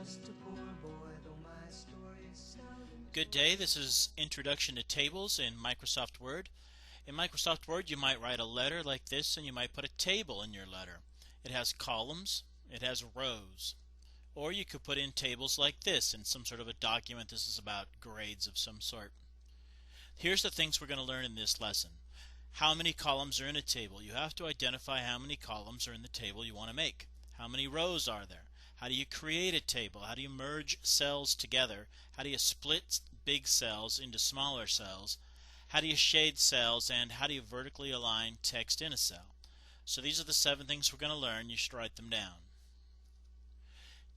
just a poor boy, though my story is seldom. Good day, this is Introduction to Tables in Microsoft Word. In Microsoft Word you might write a letter like this and you might put a table in your letter. It has columns, it has rows. Or you could put in tables like this in some sort of a document. This is about grades of some sort. Here's the things we're going to learn in this lesson. How many columns are in a table? You have to identify how many columns are in the table you want to make. How many rows are there? How do you create a table? How do you merge cells together? How do you split big cells into smaller cells? How do you shade cells? And how do you vertically align text in a cell? So these are the 7 things we're going to learn. You should write them down.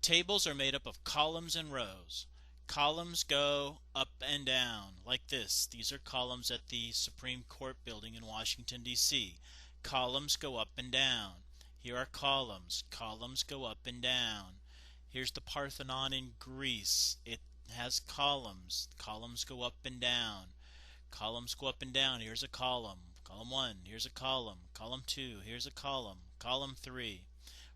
Tables are made up of columns and rows. Columns go up and down like this. These are columns at the Supreme Court building in Washington, D.C. Columns go up and down. Here are columns. Columns go up and down. Here's the Parthenon in Greece. It has columns. Columns go up and down. Columns go up and down. Here's a column. Column 1. Here's a column. Column 2. Here's a column. Column 3.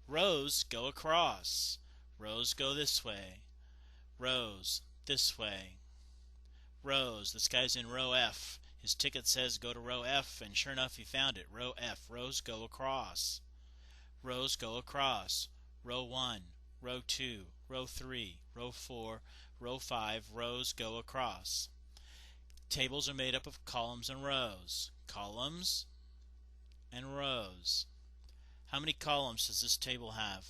Rows go across. Rows go this way. Rows this way. Rows. This guy's in row F. His ticket says go to row F, and sure enough he found it. Row F. Rows go across. Rows go across. Row 1, row 2, row 3, row 4, row 5. Rows go across. Tables are made up of columns and rows. Columns and rows. How many columns does this table have?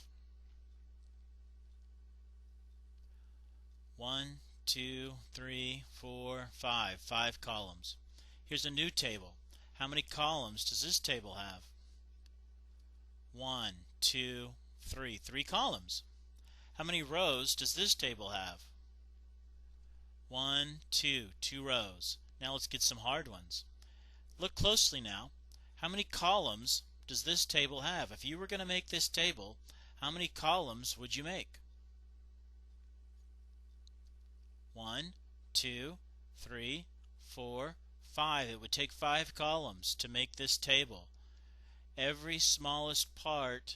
1, 2, 3, 4, 5. 5 columns. Here's a new table. How many columns does this table have? 1, 2, 3. 3 columns. How many rows does this table have? 1, 2. 2 rows. Now let's get some hard ones. Look closely now. How many columns does this table have? If you were going to make this table, how many columns would you make? 1, 2, 3, 4, 5. It would take 5 columns to make this table. Every smallest part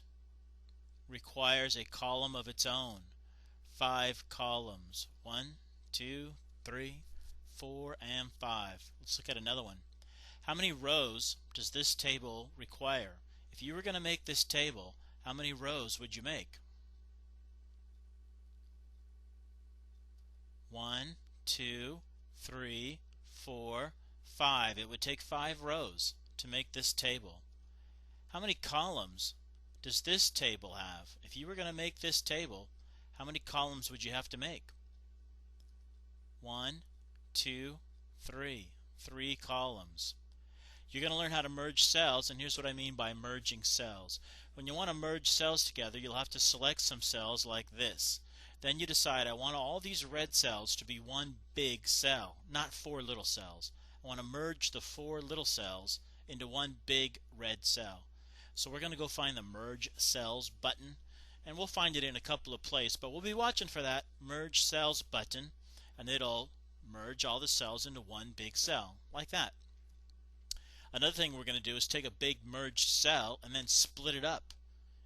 requires a column of its own. 5 columns. 1, 2, 3, 4, and 5. Let's look at another one. How many rows does this table require? If you were going to make this table, how many rows would you make? 1, 2, 3, 4, 5. It would take 5 rows to make this table. How many columns does this table have? If you were going to make this table, how many columns would you have to make? 1, 2, 3. 3 columns. You're going to learn how to merge cells, and here's what I mean by merging cells. When you want to merge cells together, you'll have to select some cells like this. Then you decide, I want all these red cells to be one big cell, not 4 little cells. I want to merge the 4 little cells into one big red cell. So we're going to go find the Merge Cells button, and we'll find it in a couple of places, but we'll be watching for that Merge Cells button, and it'll merge all the cells into one big cell, like that. Another thing we're going to do is take a big merged cell and then split it up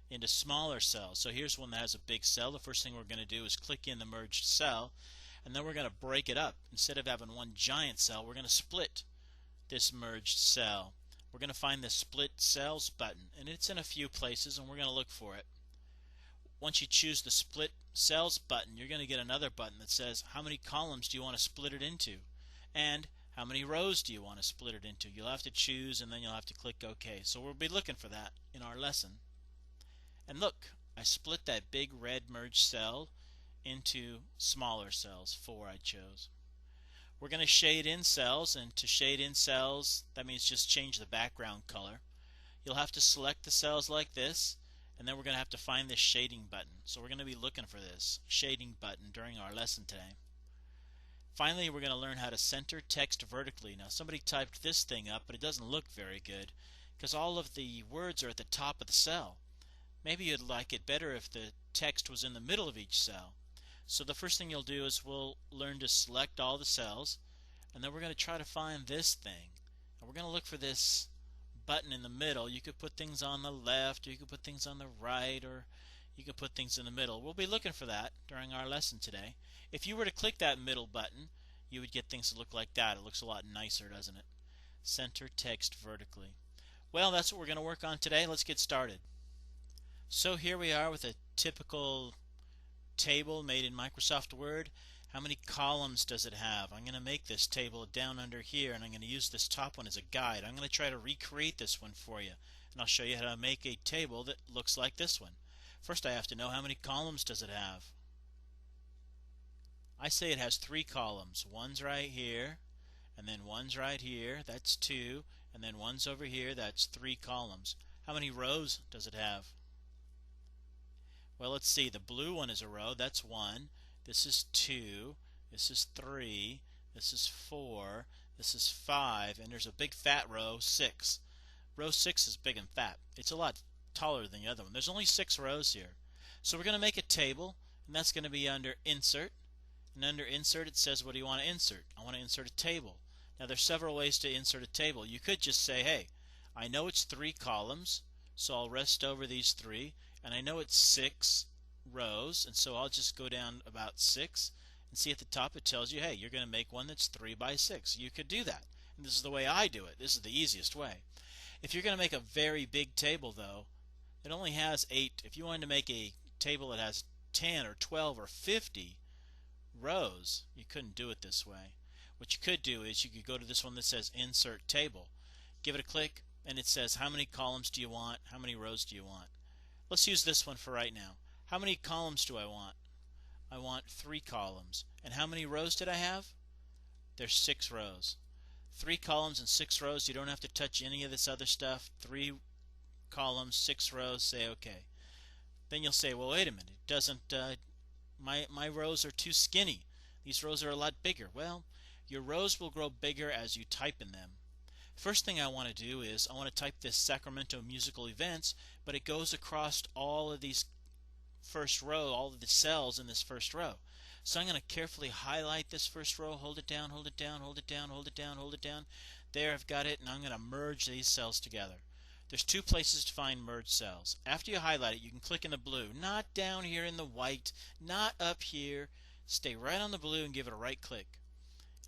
into smaller cells. So here's one that has a big cell. The first thing we're going to do is click in the merged cell, and then we're going to break it up. Instead of having one giant cell, we're going to split this merged cell. We're going to find the Split Cells button, and it's in a few places, and we're going to look for it. Once you choose the Split Cells button, you're going to get another button that says how many columns do you want to split it into, and how many rows do you want to split it into. You'll have to choose, and then you'll have to click OK. So we'll be looking for that in our lesson. And look, I split that big red merged cell into smaller cells. 4 I chose. We're going to shade in cells, and to shade in cells, that means just change the background color. You'll have to select the cells like this, and then we're going to have to find this shading button. So we're going to be looking for this shading button during our lesson today. Finally, we're going to learn how to center text vertically. Now, somebody typed this thing up, but it doesn't look very good because all of the words are at the top of the cell. Maybe you'd like it better if the text was in the middle of each cell. So the first thing you'll do is we'll learn to select all the cells, and then we're going to try to find this thing. And we're going to look for this button in the middle. You could put things on the left, or you could put things on the right, or You can put things in the middle. We'll be looking for that during our lesson today. If you were to click that middle button, you would get things that look like that. It looks a lot nicer, doesn't it? Center text vertically. Well, that's what we're going to work on today. Let's get started. So here we are with a typical table made in Microsoft Word. How many columns does it have? I'm going to make this table down under here, and I'm going to use this top one as a guide. I'm going to try to recreate this one for you, and I'll show you how to make a table that looks like this one. First, I have to know how many columns does it have. I say it has 3 columns. One's right here, and then one's right here, that's 2, and then one's over here, that's 3 columns. How many rows does it have? Well, let's see. The blue one is a row, that's 1. This is 2, this is 3, this is 4, this is 5, and there's a big fat row, 6. Row 6 is big and fat. It's a lot taller than the other one. There's only 6 rows here. So we're going to make a table, and that's going to be under Insert. And under Insert it says, what do you want to insert? I want to insert a table. Now there's several ways to insert a table. You could just say, hey, I know it's 3 columns, so I'll rest over these 3, and I know it's 6 rows, and so I'll just go down about 6 and see at the top it tells you, hey, you're going to make one that's 3 by 6. You could do that. And this is the way I do it. This is the easiest way. If you're going to make a very big table, though, it only has 8. If you wanted to make a table that has 10 or 12 or 50 rows, you couldn't do it this way. What you could do is you could go to this one that says Insert Table. Give it a click, and it says how many columns do you want, how many rows do you want. Let's use this one for right now. How many columns do I want? I want 3 columns. And how many rows did I have? There's 6 rows. 3 columns and 6 rows. You don't have to touch any of this other stuff. 3 columns, 6 rows. Say OK. Then you'll say, well, wait a minute. It doesn't. My rows are too skinny. These rows are a lot bigger. Well, your rows will grow bigger as you type in them. First thing I want to do is I want to type this Sacramento musical events, but it goes across all of these first row, all of the cells in this first row. So I'm going to carefully highlight this first row, hold it down, hold it down, hold it down, hold it down, hold it down. There, I've got it, and I'm going to merge these cells together. There's 2 places to find merge cells. After you highlight it, you can click in the blue, not down here in the white, not up here. Stay right on the blue and give it a right click.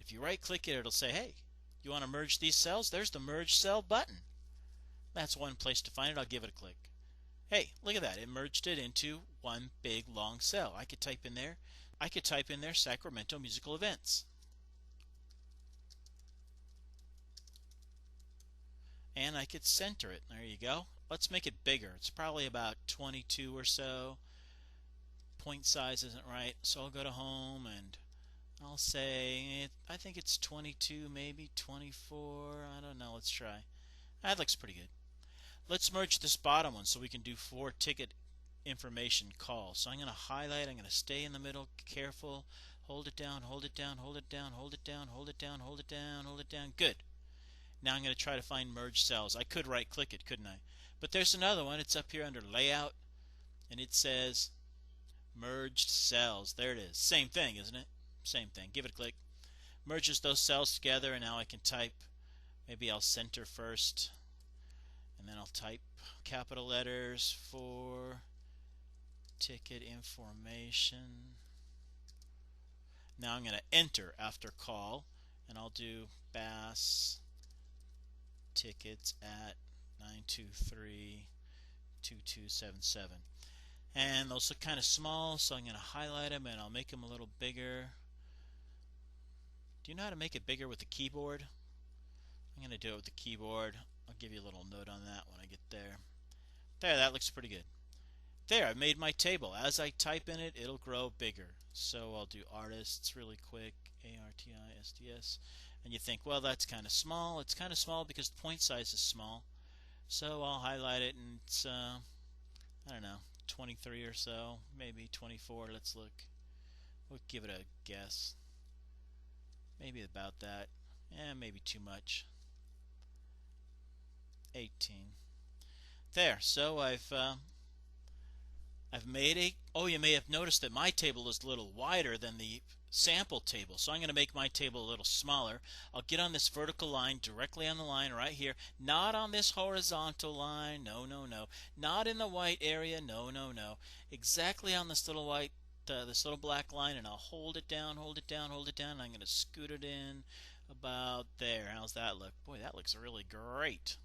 If you right click it, it'll say, hey, you want to merge these cells? There's the Merge Cell button. That's one place to find it. I'll give it a click. Hey, look at that. It merged it into one big long cell. I could type in there Sacramento musical events. And I could center it. There you go. Let's make it bigger. It's probably about 22 or so. Point size isn't right, so I'll go to Home and I'll say, I think it's 22, maybe 24. I don't know. Let's try. That looks pretty good. Let's merge this bottom one so we can do 4 ticket information calls. So I'm going to highlight. I'm going to stay in the middle. Careful. Hold it down, hold it down, hold it down, hold it down, hold it down, hold it down, hold it down. Good. Now I'm going to try to find merge cells. I could right click it, couldn't I? But there's another one. It's up here under Layout, and it says Merged Cells. There it is. Same thing, isn't it? Same thing. Give it a click. Merges those cells together, and now I can type. Maybe I'll center first, and then I'll type capital letters for ticket information. Now I'm going to enter after call, and I'll do Bass tickets at 923-2277. And those look kind of small, so I'm going to highlight them and I'll make them a little bigger. Do you know how to make it bigger with the keyboard? I'm going to do it with the keyboard. I'll give you a little note on that when I get there. There, that looks pretty good. There, I made my table. As I type in it, it'll grow bigger. So I'll do artists really quick, ARTISTS. And you think, well, that's kind of small. It's kind of small because the point size is small. So I'll highlight it, and it's, I don't know, 23 or so, maybe 24. Let's look. We'll give it a guess. Maybe about that. Maybe too much. 18. There. So I've I've made a, oh, you may have noticed that my table is a little wider than the sample table. So I'm going to make my table a little smaller. I'll get on this vertical line, directly on the line right here, not on this horizontal line, no, no, no, not in the white area, no, no, no, exactly on this little white, this little black line, and I'll hold it down, hold it down, hold it down, and I'm going to scoot it in about there. How's that look? Boy, that looks really great.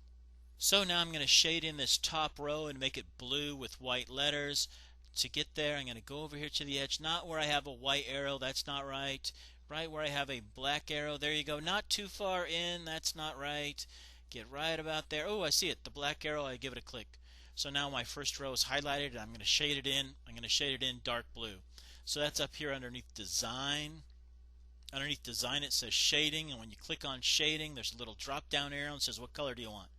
So now I'm going to shade in this top row and make it blue with white letters. To get there, I'm going to go over here to the edge, not where I have a white arrow, that's not right. Right where I have a black arrow, there you go. Not too far in, that's not right. Get right about there. Oh, I see it, the black arrow, I give it a click. So now my first row is highlighted, and I'm going to shade it in. I'm going to shade it in dark blue. So that's up here underneath design. Underneath design it says shading, and when you click on shading, there's a little drop down arrow and says what color do you want.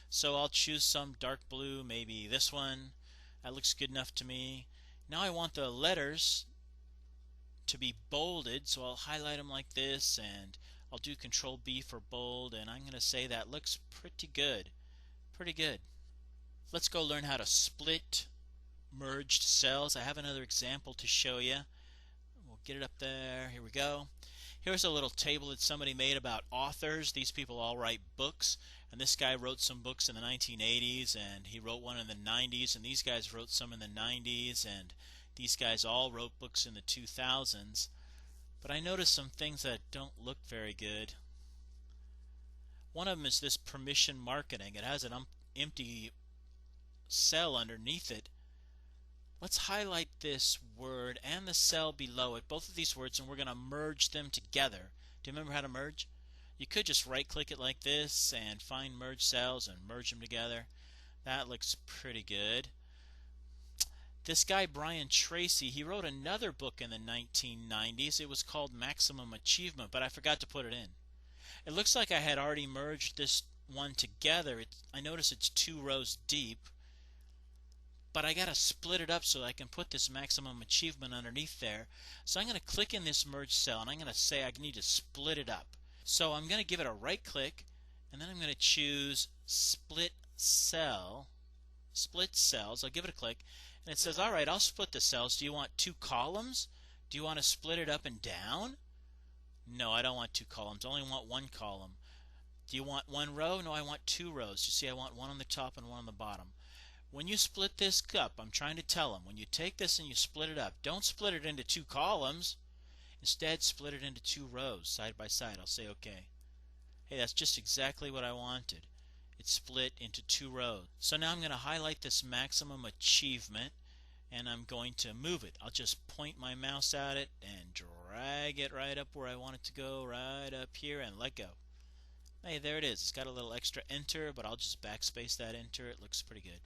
So I'll choose some dark blue, maybe this one. That looks good enough to me. Now I want the letters to be bolded, so I'll highlight them like this, and I'll do Control B for bold, and I'm going to say that looks pretty good. Pretty good. Let's go learn how to split merged cells. I have another example to show you. We'll get it up there. Here we go. Here's a little table that somebody made about authors. These people all write books, and this guy wrote some books in the 1980s, and he wrote one in the 90s, and these guys wrote some in the 90s, and these guys all wrote books in the 2000s. But I noticed some things that don't look very good. One of them is this permission marketing. It has an empty cell underneath it. Let's highlight this word and the cell below it, both of these words, and we're going to merge them together. Do you remember how to merge? You could just right click it like this and find merge cells and merge them together. That looks pretty good. This guy Brian Tracy, he wrote another book in the 1990s. It was called Maximum Achievement, but I forgot to put it in. It looks like I had already merged this one together. I notice it's 2 rows deep. But I gotta split it up so I can put this maximum achievement underneath there. So I'm gonna click in this merge cell, and I'm gonna say I need to split it up. So I'm gonna give it a right click, and then I'm gonna choose split cell, split cells. I'll give it a click, and it says, all right, I'll split the cells. Do you want 2 columns? Do you want to split it up and down? No, I don't want 2 columns. I only want 1 column. Do you want 1 row? No, I want 2 rows. You see, I want 1 on the top and 1 on the bottom. When you split this up, I'm trying to tell them, when you take this and you split it up, don't split it into 2 columns. Instead, split it into 2 rows, side by side. I'll say OK. Hey, that's just exactly what I wanted. It's split into 2 rows. So now I'm going to highlight this maximum achievement, and I'm going to move it. I'll just point my mouse at it and drag it right up where I want it to go, right up here, and let go. Hey, there it is. It's got a little extra enter, but I'll just backspace that enter. It looks pretty good.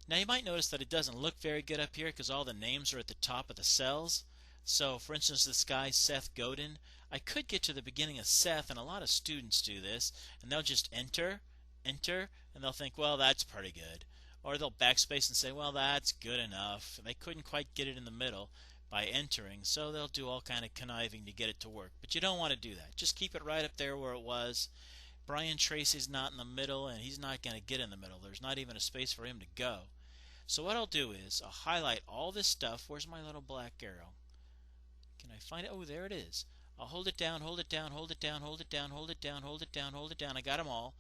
Now you might notice that it doesn't look very good up here because all the names are at the top of the cells. So for instance, this guy Seth Godin, I could get to the beginning of Seth, and a lot of students do this, and they'll just enter, and they'll think, well, that's pretty good. Or they'll backspace and say, well, that's good enough. They couldn't quite get it in the middle by entering, so they'll do all kind of conniving to get it to work. But you don't want to do that. Just keep it right up there where it was. Brian Tracy's not in the middle, and he's not going to get in the middle. There's not even a space for him to go. So what I'll do is I'll highlight all this stuff. Where's my little black arrow? Can I find it? Oh, there it is. I'll hold it down, hold it down, hold it down, hold it down, hold it down, hold it down, hold it down. I got them all.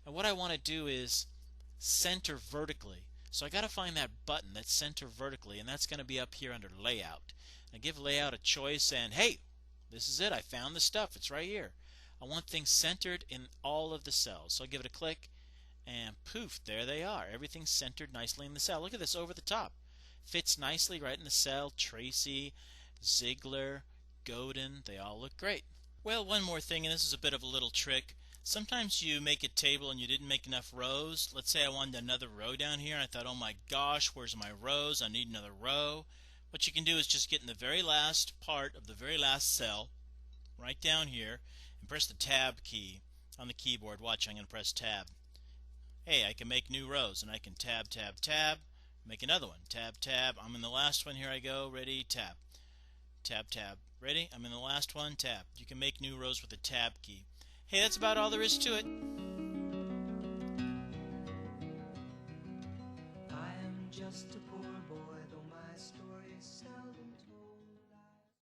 And what I want to do is center vertically. So I got to find that button that's center vertically, and that's going to be up here under layout. I give layout a choice, and hey, this is it. I found the stuff. It's right here. I want things centered in all of the cells. So I'll give it a click, and poof, there they are. Everything's centered nicely in the cell. Look at this over the top. Fits nicely right in the cell. Tracy, Ziegler, Godin, they all look great. Well, one more thing, and this is a bit of a little trick. Sometimes you make a table and you didn't make enough rows. Let's say I wanted another row down here, and I thought, oh my gosh, where's my rows? I need another row. What you can do is just get in the very last part of the very last cell, right down here, and press the tab key on the keyboard. Watch, I'm going to press tab. Hey, I can make new rows, and I can tab, tab, tab, make another one. Tab, tab, I'm in the last one, here I go, ready, tab. Tab, tab, ready, I'm in the last one, tab. You can make new rows with the tab key. Hey, that's about all there is to it.